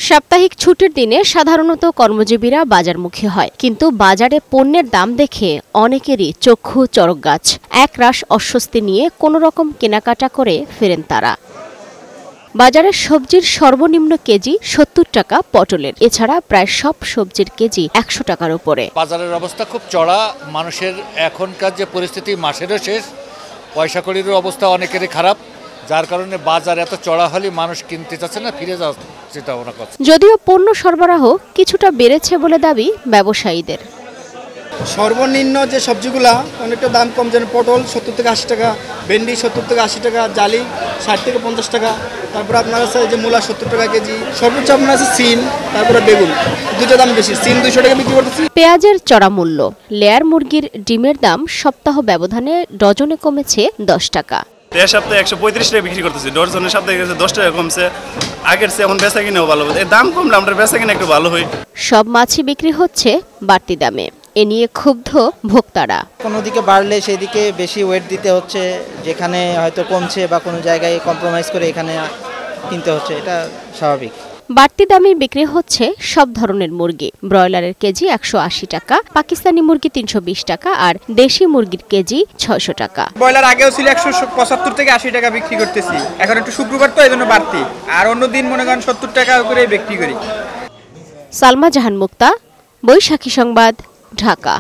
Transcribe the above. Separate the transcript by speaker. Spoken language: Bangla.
Speaker 1: সাপ্তাহিক ছুটির দিনে সাধারণত কর্মজীবীরা বাজারমুখী হয়, কিন্তু বাজারে পণ্যের দাম দেখে অনেকেরই চক্ষু চড়কগাছ। একরাশ অস্বস্তি নিয়ে কোনো রকম কেনাকাটা করে ফেরেন তারা। বাজারে সবজির সর্বনিম্ন কেজি ৭০ টাকা পটলের, এছাড়া প্রায় সব সবজির কেজি ১০০ টাকার উপরে।
Speaker 2: বাজারের অবস্থা খুব চড়া। মানুষের এখনকার যে পরিস্থিতি, মাসেরও শেষ, পয়সা কড়ির অবস্থা অনেকেরই খারাপ, যার কারণে বাজার এত চড়া হলে মানুষ কিনতে চাচ্ছে না, ফিরে যাওয়ার চিন্তা ভাবনা করছে।
Speaker 1: যদিও পণ্য সরবরাহ কিছুটা বেড়েছে বলে দাবি ব্যবসায়ীদের।
Speaker 3: সর্বনিম্ন যে সবজিগুলা অনেকটা দাম কম, যেন পটল ৭০ থেকে ৮০ টাকা, ভেন্ডি ৭০ থেকে ৮০ টাকা, জালি ৬০ থেকে ৫০ টাকা, তারপরে আপনার আছে যে মূলা ৭০ টাকা কেজি, সর্বোচ্চ আপনার আছে সিম, তারপরে বেগুন, দুটো দাম বেশি। সিম ২০০ টাকা বিক্রি করতেছি।
Speaker 1: পেঁয়াজের চড়া মূল্য, লেয়ার মুরগির ডিমের দাম সপ্তাহ ব্যবধানে ডজনে কমেছে ১০ টাকা।
Speaker 4: এই সপ্তাহে ১৩৫ টাকা বিক্রি করতেছি, ডজনের সপ্তাহে ১০ টাকা কমছে। আগের চেয়ে এখন বেচা কিনেও ভালো, এই দাম কমলে আমরা বেচা কিনে একটু ভালো হই।
Speaker 1: সব মাছই বিক্রি হচ্ছে বাড়তি দামে, এ নিয়ে ক্ষুব্ধ ভোক্তারা।
Speaker 5: কোনো দিকে বাড়লে সেই দিকে বেশি ওয়েট দিতে হচ্ছে, যেখানে হয়তো কমছে বা কোনো জায়গায় কম্প্রোমাইজ করে এখানে কিনতে হচ্ছে, এটা স্বাভাবিক।
Speaker 1: বাড়তি দামে বিক্রি হচ্ছে সব ধরনের মুরগি। ব্রয়লারের কেজি ১৮০ টাকা, পাকিস্তানি মুরগি ৩২০ টাকা, আর দেশি মুরগির কেজি ৬০০ টাকা।
Speaker 6: ব্রয়লার আগেও ছিল ১৭৫ থেকে ৮০ টাকা বিক্রি করতেছি, এখন একটু শুক্রবার তো এই জন্য বাড়তি, আর অন্য দিন মনে করেন ৭০ টাকা করে বিক্রি করি।
Speaker 1: সালমা জাহান মুক্তা, বৈশাখী সংবাদ, ঢাকা।